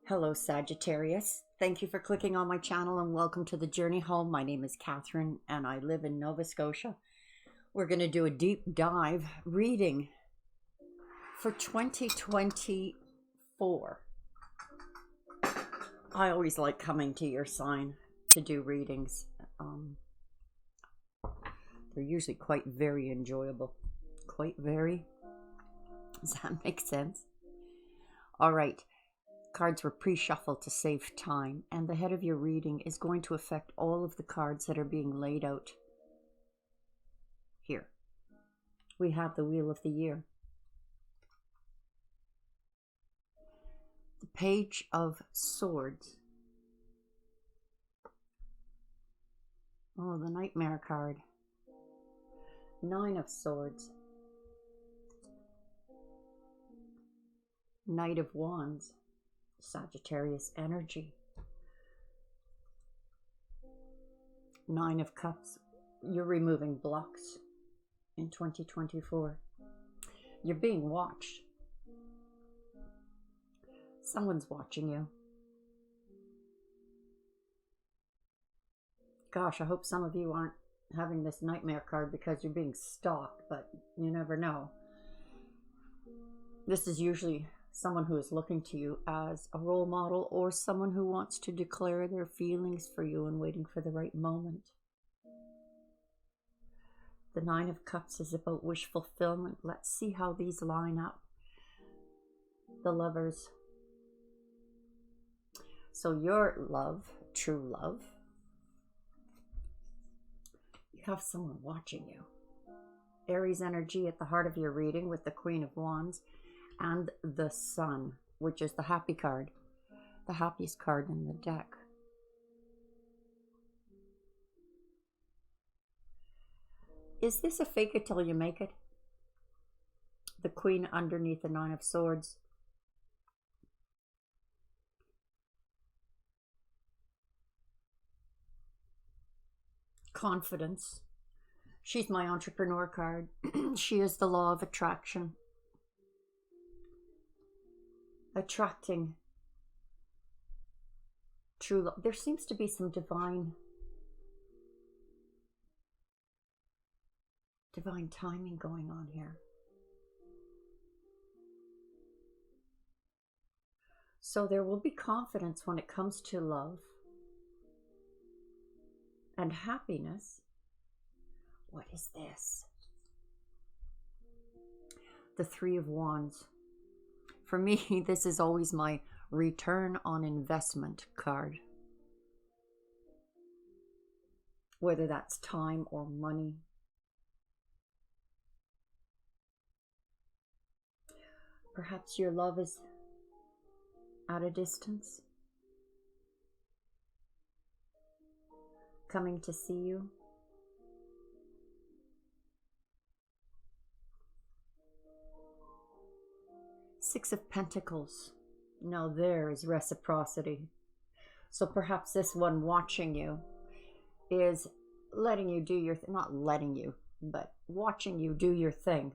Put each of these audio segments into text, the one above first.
Hello, Sagittarius. Thank you for clicking on my channel and welcome to the journey home. My name is Catherine and I live in Nova Scotia. We're going to do a deep dive reading for 2024. I always like coming to your sign to do readings. They're usually quite very enjoyable. Quite very? Does that make sense? All right. Cards were pre-shuffled to save time, and the head of your reading is going to affect all of the cards that are being laid out here. We have the Wheel of the Year, the Page of Swords, oh, the Nightmare card, Nine of Swords, Knight of Wands, Sagittarius energy, Nine of Cups. You're removing blocks in 2024. You're being watched. Someone's watching you. Gosh, I hope some of you aren't having this Nightmare card because you're being stalked, but you never know. This is usually someone who is looking to you as a role model or someone who wants to declare their feelings for you and waiting for the right moment. The Nine of Cups is about wish fulfillment. Let's see how these line up. The Lovers. So your love, true love, you have someone watching you. Aries energy at the heart of your reading with the Queen of Wands and the Sun, which is the happy card, the happiest card in the deck. Is this a fake it till you make it? The Queen underneath the Nine of Swords. Confidence. She's my entrepreneur card. She is the law of attraction. Attracting true love. There seems to be some divine timing going on here. So there will be confidence when it comes to love and happiness. What is this? The Three of Wands. For me, this is always my return on investment card. Whether that's time or money. Perhaps your love is at a distance, coming to see you. Six of Pentacles. Now there is reciprocity. So perhaps this one watching you is letting you do your not letting you, but watching you do your thing.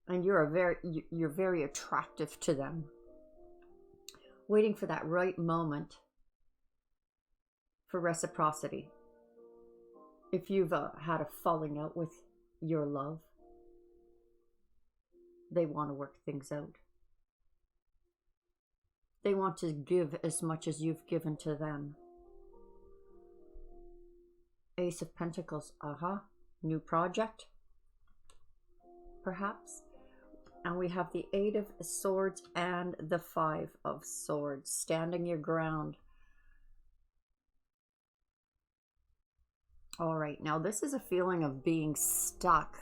And you're very attractive to them. Waiting for that right moment for reciprocity. If you've had a falling out with your love, they want to work things out. They want to give as much as you've given to them. Ace of Pentacles. New project, perhaps. And we have the Eight of Swords and the Five of Swords. Standing your ground. All right, now this is a feeling of being stuck.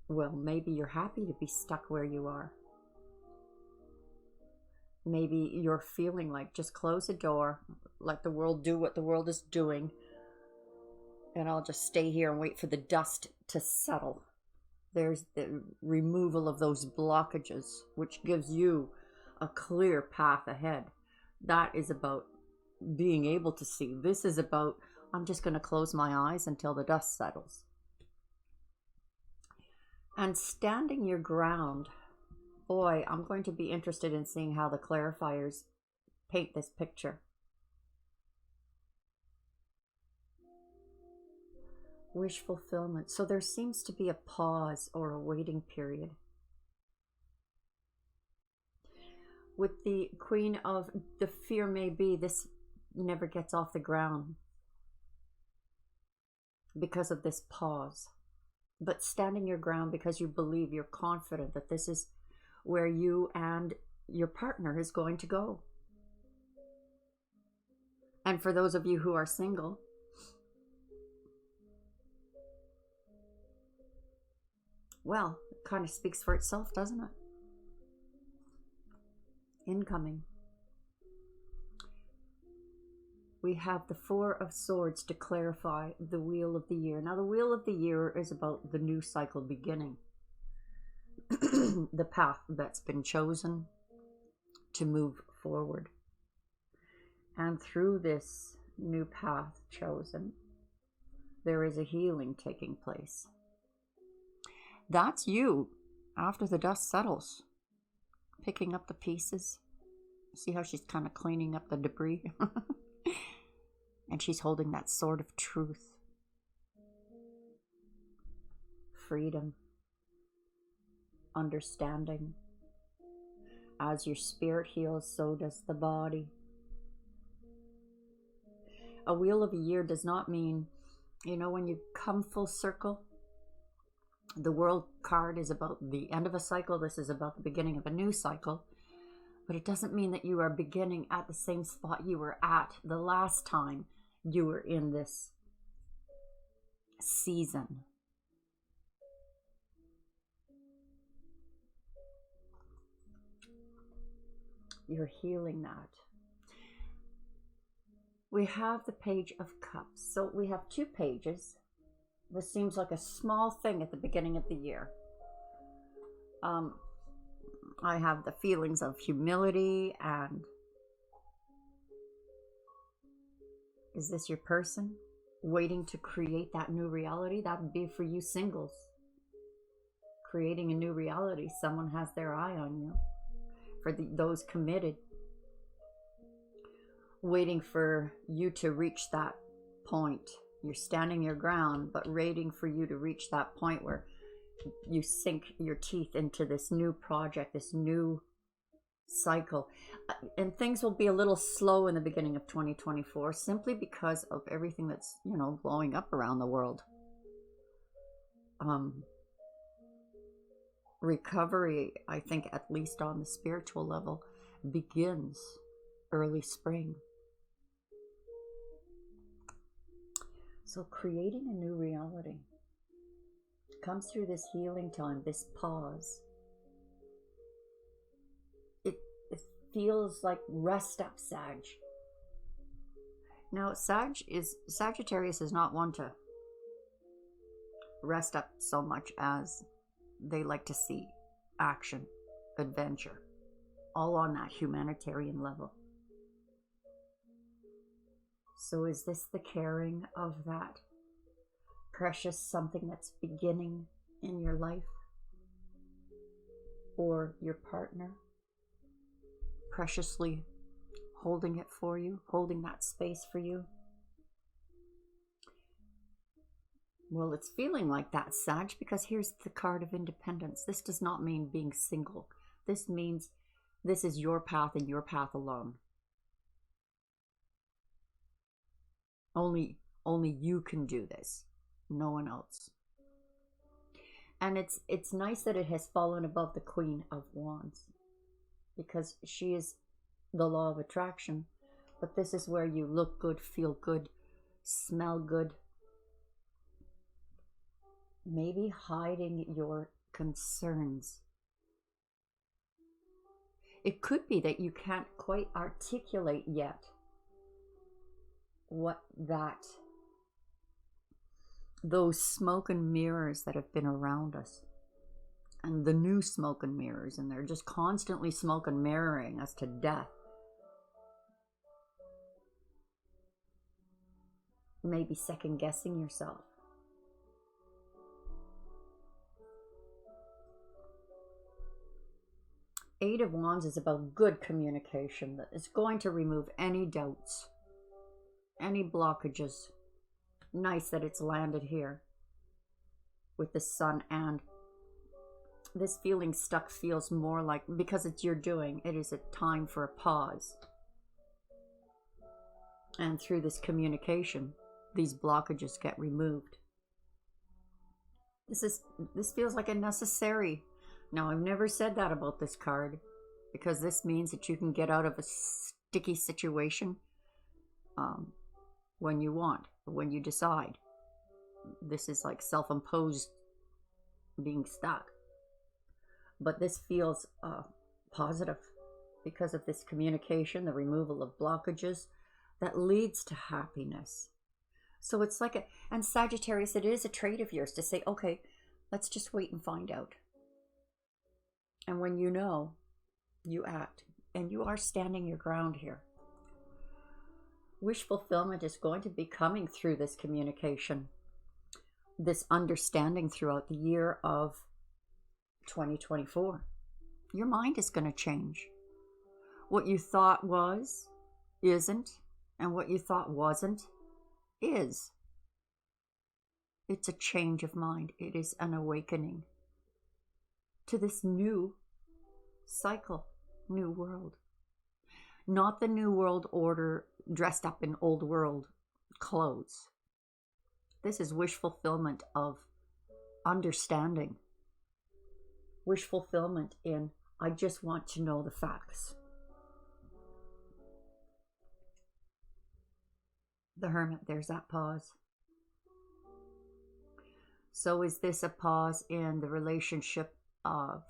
Well, maybe you're happy to be stuck where you are. Maybe you're feeling like just close the door, let the world do what the world is doing, and I'll just stay here and wait for the dust to settle. There's the removal of those blockages, which gives you a clear path ahead. That is about being able to see. This is about, I'm just going to close my eyes until the dust settles. And standing your ground boy, I'm going to be interested in seeing how the clarifiers paint this picture. Wish fulfillment. So there seems to be a pause or a waiting period. With the Queen of the fear may be this never gets off the ground because of this pause. But standing your ground because you believe, you're confident that this is where you and your partner is going to go. And for those of you who are single, well, it kind of speaks for itself, doesn't it? Incoming. We have the Four of Swords to clarify the Wheel of the Year. Now, the Wheel of the Year is about the new cycle beginning. The path that's been chosen to move forward. And through this new path chosen, there is a healing taking place. That's you after the dust settles. Picking up the pieces. See how she's kind of cleaning up the debris? And she's holding that sword of truth. Freedom. Understanding. As your spirit heals, so does the body. A Wheel of a Year does not mean, you know, when you come full circle, the World card is about the end of a cycle. This is about the beginning of a new cycle. But it doesn't mean that you are beginning at the same spot you were at the last time you were in this season. You're healing that. We have the Page of Cups. So we have two pages. This seems like a small thing at the beginning of the year. I have the feelings of humility and is this your person waiting to create that new reality? That would be for you singles. Creating a new reality. Someone has their eye on you. For those committed. Waiting for you to reach that point. You're standing your ground, but waiting for you to reach that point where you sink your teeth into this new project, this new cycle. And things will be a little slow in the beginning of 2024 simply because of everything that's, you know, blowing up around the world. Recovery, I think, at least on the spiritual level, begins early spring. So creating a new reality comes through this healing time, this pause. It feels like rest up, Sag. Now, Sagittarius is not one to rest up so much as they like to see action, adventure, all on that humanitarian level. So is this the caring of that precious something that's beginning in your life? Or your partner preciously holding it for you, holding that space for you? Well, it's feeling like that, Sag, because here's the card of independence. This does not mean being single. This means this is your path and your path alone. Only you can do this. No one else. And it's nice that it has fallen above the Queen of Wands, because she is the law of attraction. But this is where you look good, feel good, smell good. Maybe hiding your concerns. It could be that you can't quite articulate yet what those smoke and mirrors that have been around us, and the new smoke and mirrors, and they're just constantly smoke and mirroring us to death. Maybe second guessing yourself. Eight of Wands is about good communication that is going to remove any doubts, any blockages. Nice that it's landed here with the Sun, and this feeling stuck feels more like, because it's your doing, it is a time for a pause. And through this communication, these blockages get removed. This feels like a necessary. Now, I've never said that about this card, because this means that you can get out of a sticky situation when you want, when you decide. This is like self-imposed being stuck. But this feels positive because of this communication, the removal of blockages that leads to happiness. So it's like and Sagittarius, it is a trait of yours to say, okay, let's just wait and find out. And when you know, you act. And you are standing your ground here. Wish fulfillment is going to be coming through this communication, this understanding throughout the year of 2024. Your mind is going to change. What you thought was, isn't, and what you thought wasn't, is. It's a change of mind. It is an awakening to this new cycle, new world. Not the new world order dressed up in old world clothes. This is wish fulfillment of understanding. Wish fulfillment in, I just want to know the facts. The Hermit, there's that pause. So is this a pause in the relationship of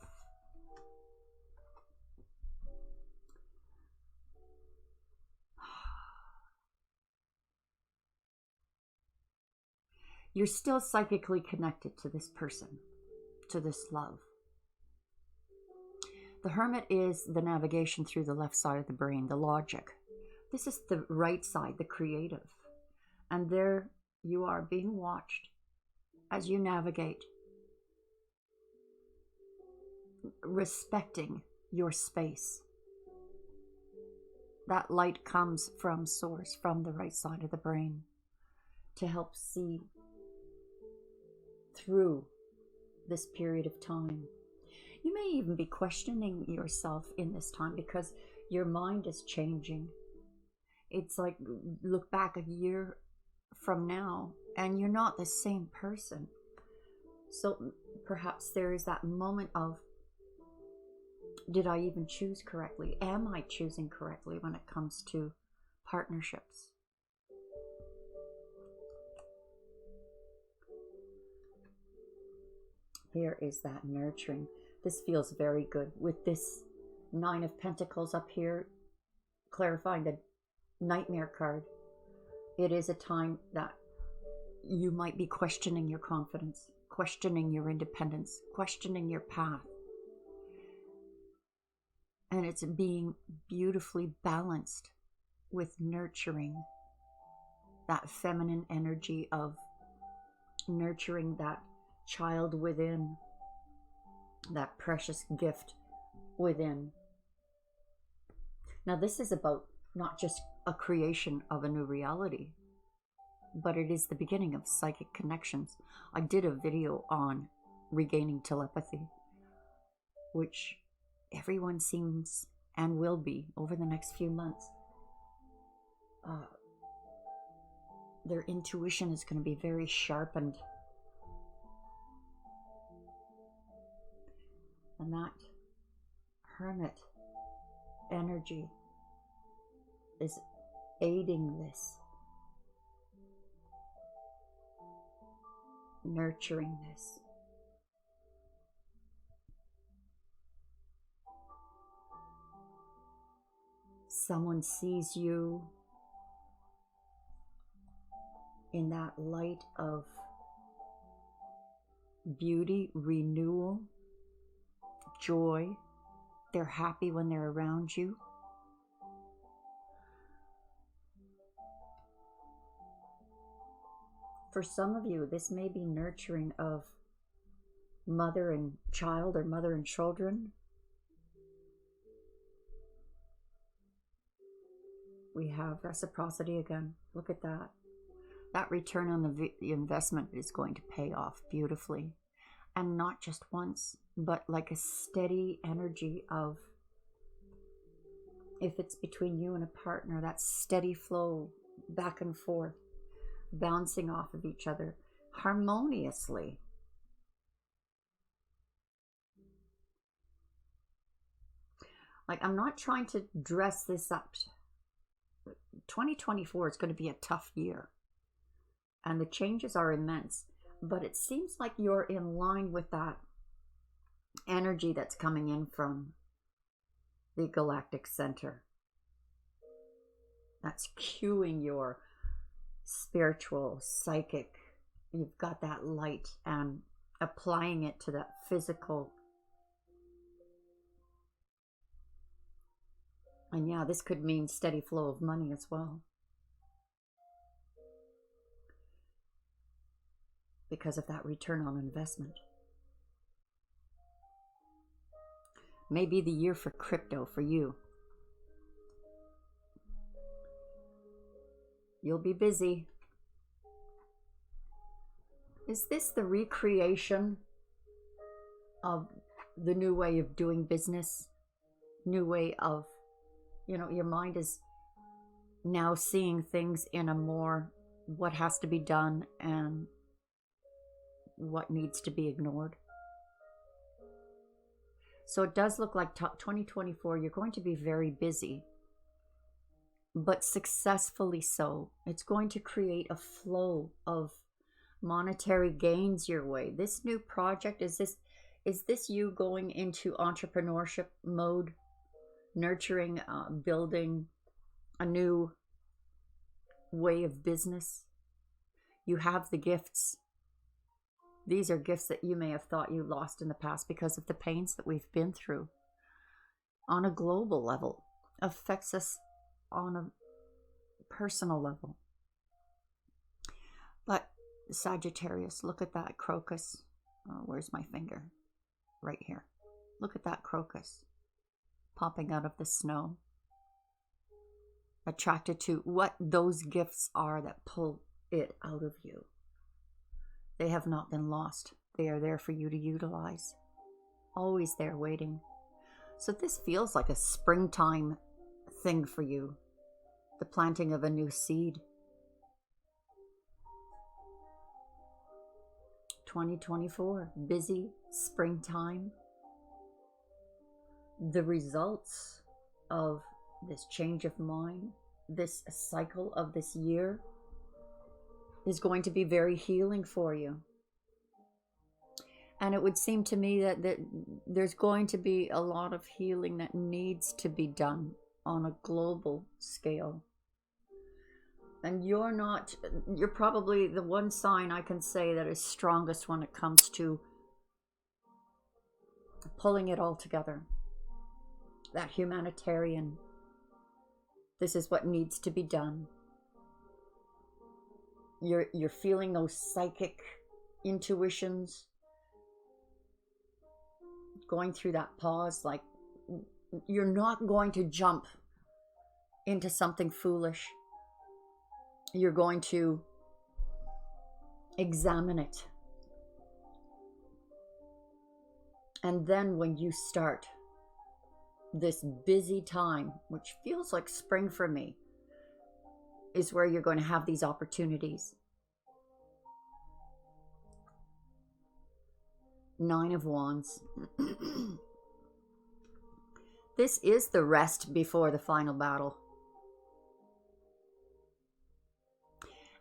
you're still psychically connected to this person, to this love. The Hermit is the navigation through the left side of the brain, the logic. This is the right side, the creative. And there you are being watched as you navigate, respecting your space. That light comes from source, from the right side of the brain, to help see through this period of time. You may even be questioning yourself in this time because your mind is changing. It's like, look back a year from now and you're not the same person. So perhaps there is that moment of, did I even choose correctly? Am I choosing correctly when it comes to partnerships? Here is that nurturing. This feels very good with this Nine of Pentacles up here, clarifying the Nightmare card. It is a time that you might be questioning your confidence, questioning your independence, questioning your path. And it's being beautifully balanced with nurturing, that feminine energy of nurturing that child within, that precious gift within. Now this is about not just a creation of a new reality, but it is the beginning of psychic connections. I did a video on regaining telepathy, which everyone seems and will be over the next few months. Their intuition is going to be very sharpened. And that Hermit energy is aiding this, nurturing this. Someone sees you in that light of beauty, renewal, joy. They're happy when they're around you. For some of you, this may be nurturing of mother and child or mother and children. We have reciprocity again. Look at that. That return on the investment is going to pay off beautifully. And not just once, but like a steady energy of, if it's between you and a partner, that steady flow back and forth, bouncing off of each other harmoniously. Like, I'm not trying to dress this up. 2024 is going to be a tough year. And the changes are immense. But it seems like you're in line with that energy that's coming in from the galactic center. That's cueing your spiritual, psychic. You've got that light and applying it to that physical. And yeah, this could mean steady flow of money as well. Because of that return on investment. Maybe the year for crypto for you. You'll be busy. Is this the recreation of the new way of doing business? New way of, your mind is now seeing things in a more what has to be done and what needs to be ignored. So it does look like 2024, you're going to be very busy, but successfully so. It's going to create a flow of monetary gains your way. This new project, is this you going into entrepreneurship mode, nurturing, building a new way of business? You have the gifts. These are gifts that you may have thought you lost in the past because of the pains that we've been through. On a global level, affects us on a personal level. But Sagittarius, look at that crocus. Oh, where's my finger? Right here. Look at that crocus popping out of the snow. Attracted to what those gifts are that pull it out of you. They have not been lost. They are there for you to utilize. Always there waiting. So this feels like a springtime thing for you. The planting of a new seed. 2024, busy springtime. The results of this change of mind, this cycle of this year, is going to be very healing for you. And it would seem to me that there's going to be a lot of healing that needs to be done on a global scale. And you're probably the one sign I can say that is strongest when it comes to pulling it all together. That humanitarian, this is what needs to be done. You're feeling those psychic intuitions, going through that pause, like you're not going to jump into something foolish. You're going to examine it. And then when you start this busy time, which feels like spring for me, is where you're going to have these opportunities. 9 of Wands. This is the rest before the final battle.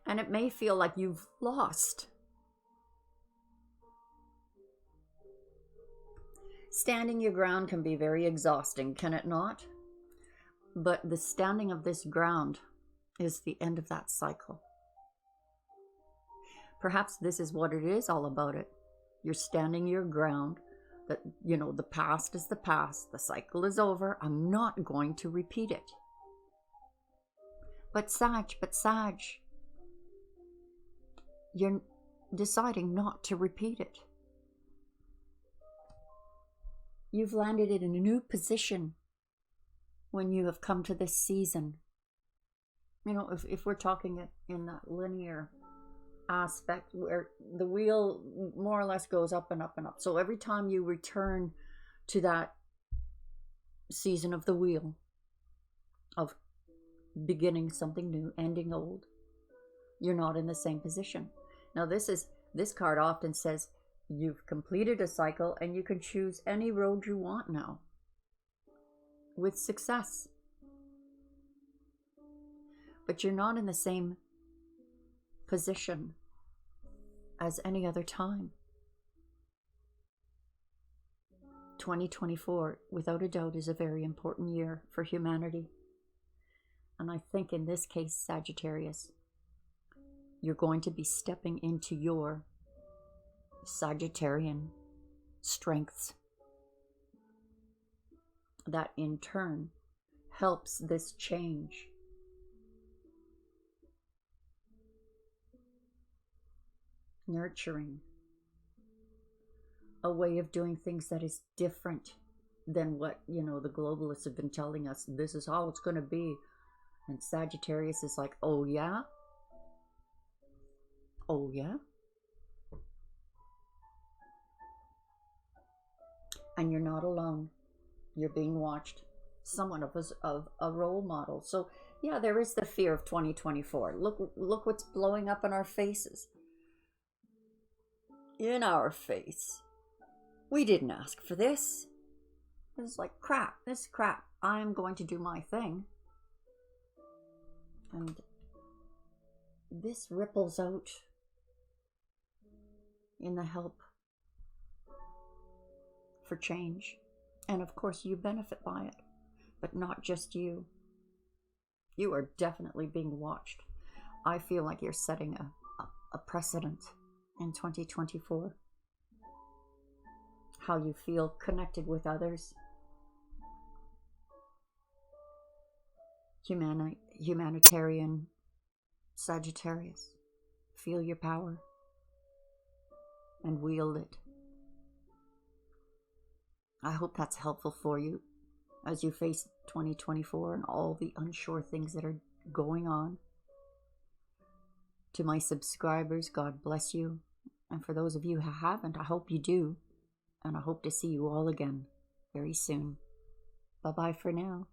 And it may feel like you've lost. Standing your ground can be very exhausting, can it not? But the standing of this ground is the end of that cycle. Perhaps this is what it is all about it. You're standing your ground, that, the past is the past, the cycle is over, I'm not going to repeat it. But Sag, you're deciding not to repeat it. You've landed in a new position when you have come to this season You know, if we're talking it in that linear aspect where the wheel more or less goes up and up and up. So every time you return to that season of the wheel of beginning something new, ending old, you're not in the same position. Now this card often says you've completed a cycle and you can choose any road you want now with success. But you're not in the same position as any other time. 2024, without a doubt, is a very important year for humanity. And I think in this case, Sagittarius, you're going to be stepping into your Sagittarian strengths. That in turn helps this change. Nurturing a way of doing things that is different than what, you know, the globalists have been telling us. This is how it's going to be. And Sagittarius is like, oh yeah? Oh yeah? And you're not alone. You're being watched. Somewhat of a role model. So yeah, there is the fear of 2024. Look what's blowing up in our faces. In our face. We didn't ask for this. It's like crap. This is crap. I'm going to do my thing. And this ripples out in the help for change. And of course you benefit by it. But not just you. You are definitely being watched. I feel like you're setting a precedent in 2024. How you feel connected with others. Humanitarian Sagittarius. Feel your power and wield it. I hope that's helpful for you as you face 2024 and all the unsure things that are going on. To my subscribers, God bless you. And for those of you who haven't, I hope you do. And I hope to see you all again very soon. Bye-bye for now.